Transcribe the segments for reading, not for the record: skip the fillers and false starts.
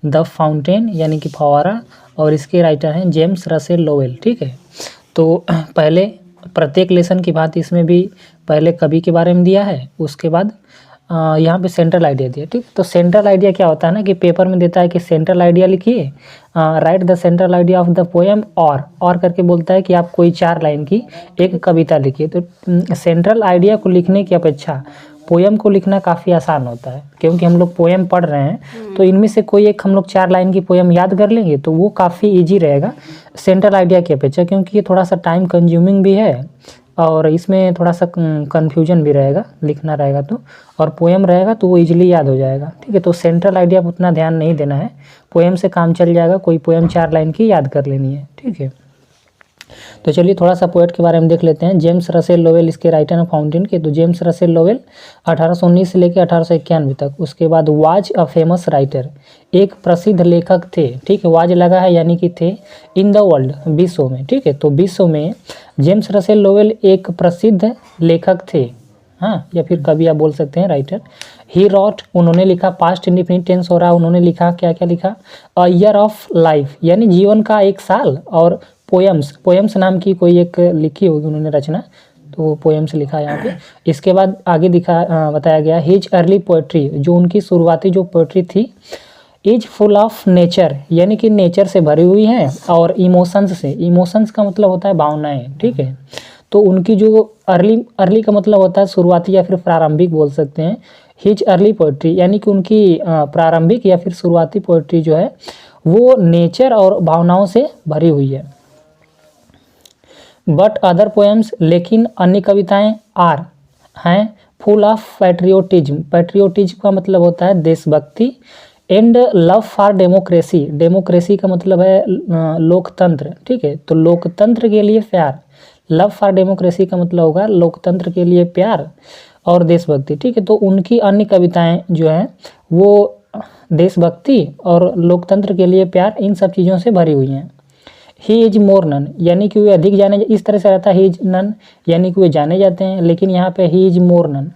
The fountain यानी कि फव्वारा, और इसके राइटर हैं जेम्स रसेल लोवेल। ठीक है, तो पहले प्रत्येक लेसन की बात इसमें भी पहले कवि के बारे में दिया है, उसके बाद यहाँ पे सेंट्रल आइडिया दिया। ठीक, तो सेंट्रल आइडिया क्या होता है ना कि पेपर में देता है कि सेंट्रल आइडिया लिखिए, right the central idea of the poem, और करके बोलता है कि आप कोई 4 लाइन की एक कविता लिखिए। तो सेंट्रल आइडिया को लिखने की अपेक्षा पोएम को लिखना काफ़ी आसान होता है, क्योंकि हम लोग पोएम पढ़ रहे हैं तो इनमें से कोई एक हम लोग 4 लाइन की पोएम याद कर लेंगे तो वो काफ़ी ईजी रहेगा सेंट्रल आइडिया की अपेक्षा, क्योंकि ये थोड़ा सा टाइम कंज्यूमिंग भी है और इसमें थोड़ा सा कन्फ्यूजन भी रहेगा, लिखना रहेगा तो, और पोएम रहेगा तो वो इजीली याद हो जाएगा। ठीक है, तो सेंट्रल आइडिया पर उतना ध्यान नहीं देना है, पोएम से काम चल जाएगा, कोई पोएम 4 लाइन की याद कर लेनी है। ठीक है, तो चलिए थोड़ा सा पोएट के बारे में देख लेते हैं। जेम्स रसेल लोवेल इसके राइटर हैं फाउंटेन के। तो जेम्स रसेल लोवेल 1819 से लेकर 1891 तक, उसके बाद वाज अ फेमस राइटर, एक प्रसिद्ध लेखक थे। ठीक है, वाज लगा है यानी कि थे, इन द वर्ल्ड विश्व में। ठीक है, तो विश्व में जेम्स रसेल लोवेल एक प्रसिद्ध लेखक थे, हाँ, या फिर कवि आप बोल सकते हैं, राइटर। ही रॉट, उन्होंने लिखा, पास्ट इंडिफिनिट टेंस हो रहा है, उन्होंने लिखा, क्या क्या लिखा, अ ईयर ऑफ लाइफ यानी जीवन का एक साल, और पोएम्स नाम की कोई एक लिखी होगी उन्होंने रचना, तो वो पोएम्स लिखा है यहाँ पे। इसके बाद आगे बताया गया हिज अर्ली पोएट्री, जो उनकी शुरुआती जो पोएट्री थी, इज फुल ऑफ नेचर यानी कि नेचर से भरी हुई है, और इमोशंस से, इमोशंस का मतलब होता है भावनाएं। ठीक है, तो उनकी जो अर्ली का मतलब होता है शुरुआती या फिर प्रारंभिक बोल सकते हैं। हिज अर्ली पोएट्री यानी कि उनकी प्रारंभिक या फिर शुरुआती पोएट्री जो है वो नेचर और भावनाओं से भरी हुई है। बट अदर पोएम्स, लेकिन अन्य कविताएं हैं फुल ऑफ पैट्रियोटिज्म, पैट्रियोटिज्म का मतलब होता है देशभक्ति, and love for democracy, democracy का मतलब है लोकतंत्र। ठीक है, तो लोकतंत्र के लिए प्यार, लव फॉर डेमोक्रेसी का मतलब होगा लोकतंत्र के लिए प्यार और देशभक्ति। ठीक है, तो उनकी अन्य कविताएं जो हैं वो देशभक्ति और लोकतंत्र के लिए प्यार, इन सब चीज़ों से भरी हुई हैं। ही इज मोर नन यानी कि वे अधिक जाने, इस तरह से रहता है ही इज नन यानी कि वे जाने जाते हैं, लेकिन यहाँ पे ही इज मोर नन,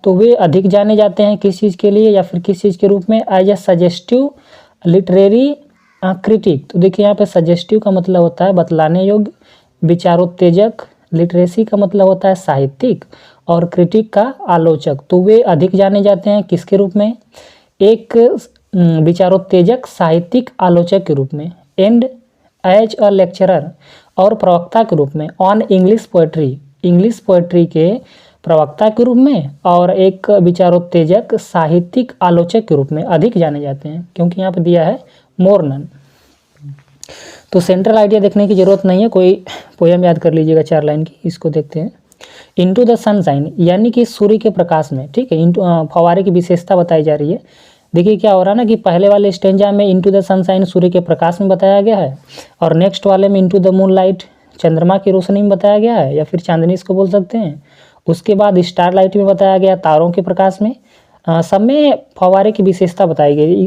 तो वे अधिक जाने जाते हैं किस चीज़ के लिए या फिर किस चीज़ के रूप में, as a suggestive literary critic. तो देखिए यहाँ पे सजेस्टिव का मतलब होता है बतलाने योग्य, विचारोत्तेजक, लिटरेसी का मतलब होता है साहित्यिक, और क्रिटिक का आलोचक। तो वे अधिक जाने जाते हैं किसके रूप में, एक विचारोत्तेजक साहित्यिक आलोचक के रूप में, एंड एज अ लेक्चरर और प्रवक्ता के रूप में, on English poetry, English poetry के प्रवक्ता के रूप में, और एक विचारोत्तेजक साहित्यिक आलोचक के रूप में अधिक जाने जाते हैं, क्योंकि यहाँ पे दिया है मोर नन। तो सेंट्रल आइडिया देखने की जरूरत नहीं है, कोई पोएम याद कर लीजिएगा 4 लाइन की। इसको देखते हैं। इनटू द सनशाइन यानी कि सूर्य के प्रकाश में। ठीक है, फव्वारे की विशेषता बताई जा रही है। देखिए क्या हो रहा है ना कि पहले वाले स्टेंजा में इनटू द सनशाइन सूर्य के प्रकाश में बताया गया है, और नेक्स्ट वाले में इनटू द मूनलाइट चंद्रमा की रोशनी में बताया गया है, या फिर चांदनी इसको बोल सकते हैं। उसके बाद स्टार लाइट में बताया गया तारों के प्रकाश में। सब में फव्वारे की विशेषता बताई गई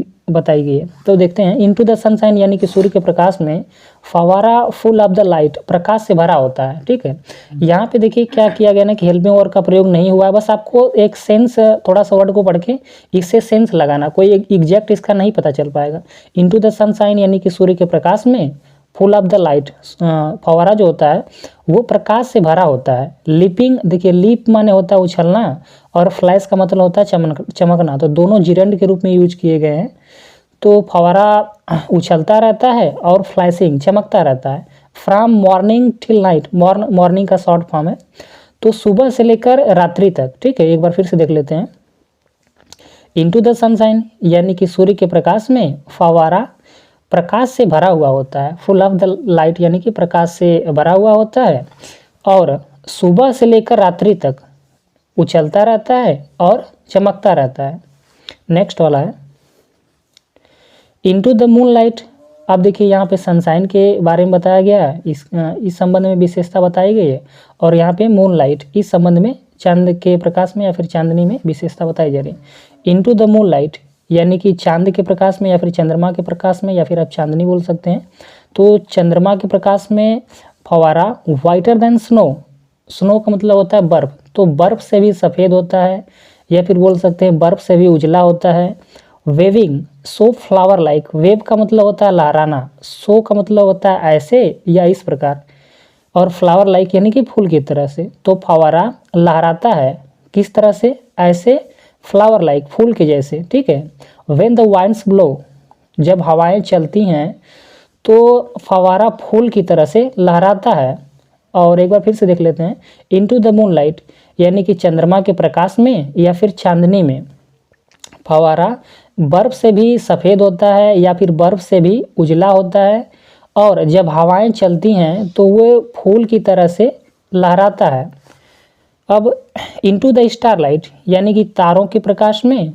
है। तो देखते हैं इनटू द सनशाइन यानी कि सूर्य के प्रकाश में फव्वारा फुल ऑफ द लाइट, प्रकाश से भरा होता है। ठीक है, यहाँ पे देखिए क्या किया गया ना कि हेल्पिंग वर्ब का प्रयोग नहीं हुआ है, बस आपको एक सेंस, थोड़ा सा वर्ड को पढ़ के इससे सेंस लगाना, कोई एग्जैक्ट इसका नहीं पता चल पाएगा। इनटू द सनशाइन यानी कि सूर्य के प्रकाश में, फुल ऑफ द लाइट फव्वारा जो होता है वो प्रकाश से भरा होता है। लीपिंग, देखिए लीप माने होता है उछलना, और फ्लैश का मतलब होता है चमकना, तो दोनों जिरंड के रूप में यूज किए गए हैं। तो फव्वारा उछलता रहता है और फ्लैशिंग चमकता रहता है। From morning till night, morning का शॉर्ट फॉर्म है, तो सुबह से लेकर रात्रि तक। ठीक है, एक बार फिर से देख लेते हैं। इनटू द सनशाइन यानी कि सूर्य के प्रकाश में फव्वारा प्रकाश से भरा हुआ होता है, फुल ऑफ द लाइट यानी कि प्रकाश से भरा हुआ होता है, और सुबह से लेकर रात्रि तक उछलता रहता है और चमकता रहता है। नेक्स्ट वाला है इनटू द मूनलाइट। अब देखिए यहाँ पे सनशाइन के बारे में बताया गया है, इस संबंध में विशेषता बताई गई है, और यहाँ पे मूनलाइट इस संबंध में चांद के प्रकाश में या फिर चांदनी में विशेषता बताई जा रही है। इनटू द मूनलाइट यानी कि चांद के प्रकाश में या फिर चंद्रमा के प्रकाश में, या फिर आप चांदनी बोल सकते हैं। तो चंद्रमा के प्रकाश में फव्वारा वाइटर देन स्नो, स्नो का मतलब होता है बर्फ, तो बर्फ से भी सफ़ेद होता है, या फिर बोल सकते हैं बर्फ से भी उजला होता है। Waving so flower like, wave का मतलब होता है लहराना, सो का मतलब होता है ऐसे या इस प्रकार, और फ्लावर लाइक यानी कि फूल की तरह से। तो फवारा लहराता है किस तरह से, ऐसे, फ्लावर लाइक फूल के जैसे, ठीक है। व्हेन द वाइंड्स ब्लो, जब हवाएं चलती हैं तो फवारा फूल की तरह से लहराता है। और एक बार फिर से देख लेते हैं, इनटू द मूनलाइट यानी कि चंद्रमा के प्रकाश में या फिर चांदनी में। फवारा बर्फ से भी सफ़ेद होता है या फिर बर्फ से भी उजला होता है, और जब हवाएं चलती हैं तो वो फूल की तरह से लहराता है। अब इनटू द स्टारलाइट यानी कि तारों के प्रकाश में।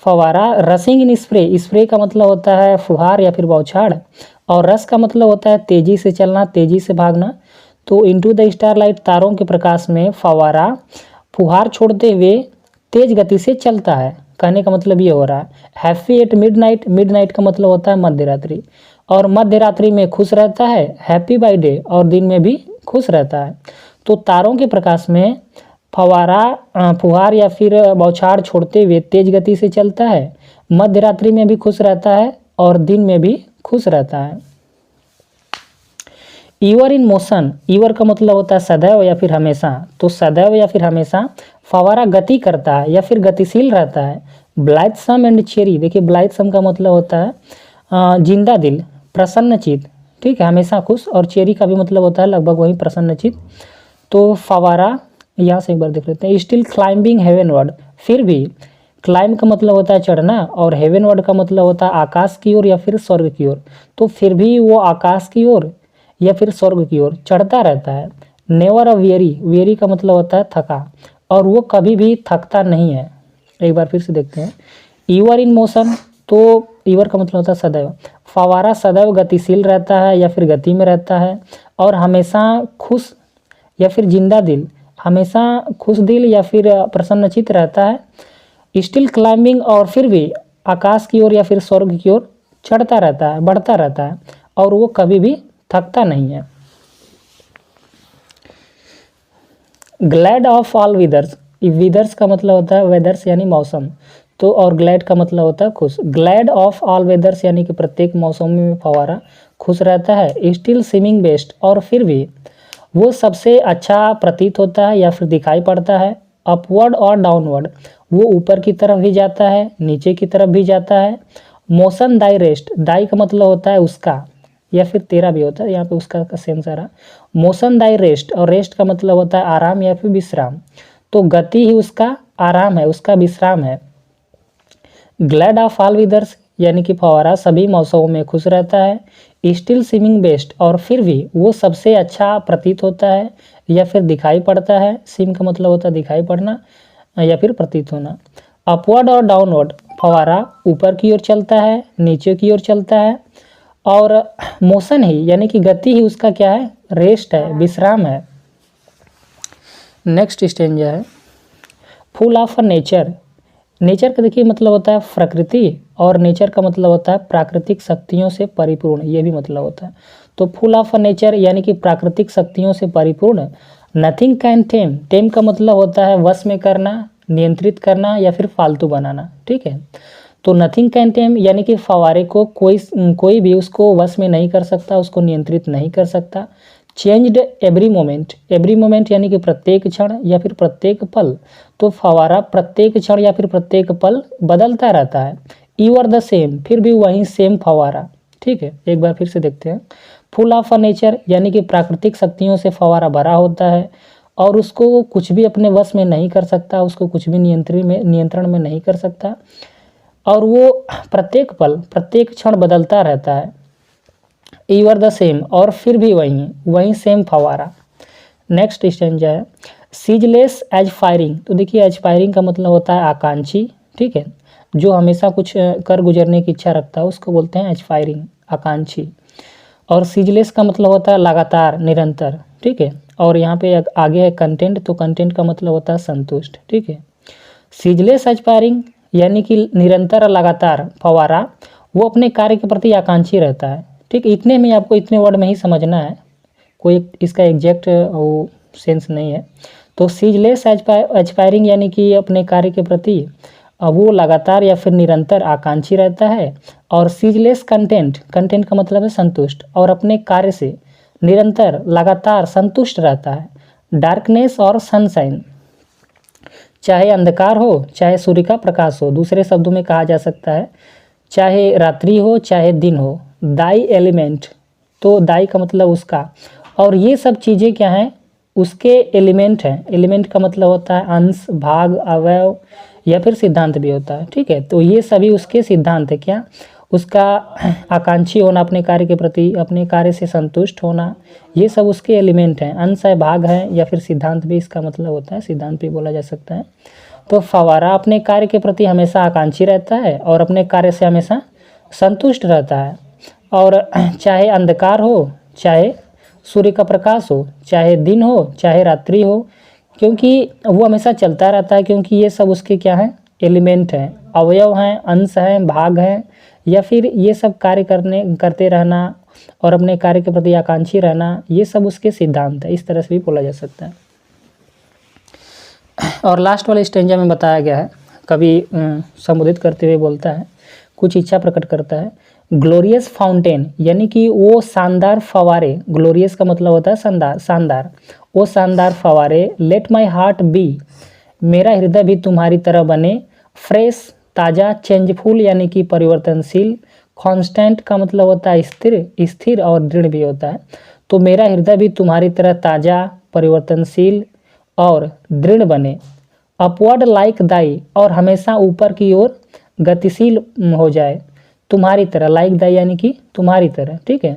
फवारा रसिंग इन स्प्रे, स्प्रे का मतलब होता है फुहार या फिर बौछार, और रस का मतलब होता है तेज़ी से चलना, तेज़ी से भागना। तो इनटू द स्टारलाइट तारों के प्रकाश में फवारा फुहार छोड़ते हुए तेज गति से चलता है। कहने का मतलब ये हो रहा है। हैप्पी एट मिडनाइट, मिडनाइट का मतलब होता है मध्य रात्रि, और मध्य रात्रि में खुश रहता है। हैप्पी बाय डे, और दिन में भी खुश रहता है। तो तारों के प्रकाश में फवारा फुहार या फिर बौछार छोड़ते हुए तेज गति से चलता है, मध्य रात्रि में भी खुश रहता है और दिन में भी खुश रहता है। ईवर इन मोशन, ईवर का मतलब होता है सदैव या फिर हमेशा। तो सदैव या फिर हमेशा फवारा गति करता है या फिर गतिशील रहता है। ब्लाइथसम एंड चेरी, देखिए ब्लाइथसम का मतलब होता है जिंदा दिल, प्रसन्नचित, ठीक है, हमेशा खुश, और चेरी का भी मतलब होता है लगभग वही प्रसन्नचित। तो फवारा यहाँ से एक बार देख लेते हैं, स्टिल क्लाइंबिंग हेवनवर्ड, फिर भी क्लाइंब का मतलब होता है चढ़ना, और हेवनवर्ड का मतलब होता है आकाश की ओर या फिर स्वर्ग की ओर। तो फिर भी वो आकाश की ओर या फिर स्वर्ग की ओर चढ़ता रहता है। नेवर अ वेरी, वेरी का मतलब होता है थका, और वो कभी भी थकता नहीं है। एक बार फिर से देखते हैं, ईवर इन मोशन, तो ईवर का मतलब होता है सदैव। फवारा सदैव गतिशील रहता है या फिर गति में रहता है, और हमेशा खुश या फिर जिंदा दिल, हमेशा खुश दिल या फिर प्रसन्नचित रहता है। स्टिल क्लाइंबिंग, और फिर भी आकाश की ओर या फिर स्वर्ग की ओर चढ़ता रहता है, बढ़ता रहता है, और वो कभी भी थकता नहीं है। ग्लैड ऑफ ऑल वेदर्स, वेदर्स का मतलब होता है वेदर्स यानी मौसम, तो और ग्लैड का मतलब होता है खुश। ग्लैड ऑफ ऑल वेदर्स यानी कि प्रत्येक मौसम में फवारा खुश रहता है। स्टिल सीमिंग बेस्ट, और फिर भी वो सबसे अच्छा प्रतीत होता है या फिर दिखाई पड़ता है। अपवर्ड और डाउनवर्ड, वो ऊपर की तरफ भी जाता है, नीचे की तरफ भी जाता है। मोशन दाई रेस्ट, दाई का मतलब होता है उसका या फिर तेरा भी होता है, यहाँ पे उसका सेम सारा। मोशन दाई रेस्ट, और रेस्ट का मतलब होता है आराम या फिर विश्राम। तो गति ही उसका आराम है, उसका विश्राम है। ग्लैड ऑफ ऑल वेदर्स यानी कि फवारा सभी मौसमों में खुश रहता है। स्टिल सीमिंग बेस्ट, और फिर भी वो सबसे अच्छा प्रतीत होता है या फिर दिखाई पड़ता है। सीम का मतलब होता है दिखाई पड़ना या फिर प्रतीत होना। अपवर्ड और डाउनवर्ड, फवारा ऊपर की ओर चलता है, नीचे की ओर चलता है, और मोशन ही यानी कि गति ही उसका क्या है, रेस्ट है, विश्राम है। नेक्स्ट स्टेंजा है फुल ऑफ नेचर। नेचर का देखिए मतलब होता है प्रकृति, और नेचर का मतलब होता है प्राकृतिक शक्तियों से परिपूर्ण, ये भी मतलब होता है। तो फुल ऑफ नेचर यानी कि प्राकृतिक शक्तियों से परिपूर्ण। नथिंग कैन टेम, टेम का मतलब होता है वश में करना, नियंत्रित करना या फिर फालतू बनाना, ठीक है। तो नथिंग कैन टेम यानी कि फवारे को कोई भी उसको वश में नहीं कर सकता, उसको नियंत्रित नहीं कर सकता। Changed every moment, every moment यानी कि प्रत्येक क्षण या फिर प्रत्येक पल। तो फवारा प्रत्येक क्षण या फिर प्रत्येक पल बदलता रहता है। यू आर द सेम, फिर भी वही सेम फवारा, ठीक है। एक बार फिर से देखते हैं, फुल ऑफ अ नेचर यानी कि प्राकृतिक शक्तियों से फवारा भरा होता है, और उसको कुछ भी अपने वश में नहीं कर सकता, उसको कुछ भी नियंत्रण में नहीं कर सकता, और वो प्रत्येक पल प्रत्येक क्षण बदलता रहता है। यू आर द सेम, और फिर भी वही सेम फवारा। नेक्स्ट स्टेंजा है सीजलेस एज फायरिंग। तो देखिए एज फायरिंग का मतलब होता है आकांक्षी, ठीक है, जो हमेशा कुछ कर गुजरने की इच्छा रखता है उसको बोलते हैं एज फायरिंग, आकांक्षी। और सीजलेस का मतलब होता है लगातार, निरंतर, ठीक है। और यहाँ पे आगे है कंटेंट, तो कंटेंट का मतलब होता है संतुष्ट, ठीक है। सीजलेस एज फायरिंग यानी कि निरंतर और लगातार फवारा वो अपने कार्य के प्रति आकांक्षी रहता है, ठीक। इतने में आपको इतने वर्ड में ही समझना है, कोई इसका एग्जैक्ट वो सेंस नहीं है। तो सीजलेस एज फायरिंग यानी कि अपने कार्य के प्रति अब वो लगातार या फिर निरंतर आकांक्षी रहता है। और सीजलेस कंटेंट, कंटेंट का मतलब है संतुष्ट, और अपने कार्य से निरंतर लगातार संतुष्ट रहता है। डार्कनेस और सनशाइन, चाहे अंधकार हो चाहे सूर्य का प्रकाश हो, दूसरे शब्दों में कहा जा सकता है चाहे रात्रि हो चाहे दिन हो। दाई एलिमेंट, तो दाई का मतलब उसका, और ये सब चीज़ें क्या हैं, उसके एलिमेंट हैं। एलिमेंट का मतलब होता है अंश, भाग, अवयव या फिर सिद्धांत भी होता है। ठीक है, तो ये सभी उसके सिद्धांत है। क्या, उसका आकांक्षी होना अपने कार्य के प्रति, अपने कार्य से संतुष्ट होना, ये सब उसके एलिमेंट हैं। अंश है, भाग है या फिर सिद्धांत भी इसका मतलब होता है, सिद्धांत भी बोला जा सकता है। तो फव्वारा अपने कार्य के प्रति हमेशा आकांक्षी रहता है और अपने कार्य से हमेशा संतुष्ट रहता है। और चाहे अंधकार हो चाहे सूर्य का प्रकाश हो, चाहे दिन हो चाहे रात्रि हो, क्योंकि वो हमेशा चलता रहता है, क्योंकि ये सब उसके क्या हैं, एलिमेंट हैं, अवयव हैं, अंश हैं, भाग हैं, या फिर ये सब कार्य करते रहना और अपने कार्य के प्रति आकांक्षी रहना, ये सब उसके सिद्धांत है। इस तरह से भी बोला जा सकता है। और लास्ट वाले स्टेंजा में बताया गया है, कवि संबोधित करते हुए बोलता है, कुछ इच्छा प्रकट करता है। ग्लोरियस फाउंटेन, यानी कि वो शानदार फवारे, ग्लोरियस का मतलब होता है शानदार, शानदार, वो शानदार फवारे। लेट माई हार्ट बी, मेरा हृदय भी तुम्हारी तरह बने। फ्रेश, ताज़ा, चेंजफुल यानी कि परिवर्तनशील। कांस्टेंट का मतलब होता है स्थिर, स्थिर और दृढ़ भी होता है। तो मेरा हृदय भी तुम्हारी तरह ताज़ा, परिवर्तनशील और दृढ़ बने। अपवर्ड लाइक दाई, और हमेशा ऊपर की ओर गतिशील हो जाए, तुम्हारी तरह। लाइक दाई यानी कि तुम्हारी तरह। ठीक है।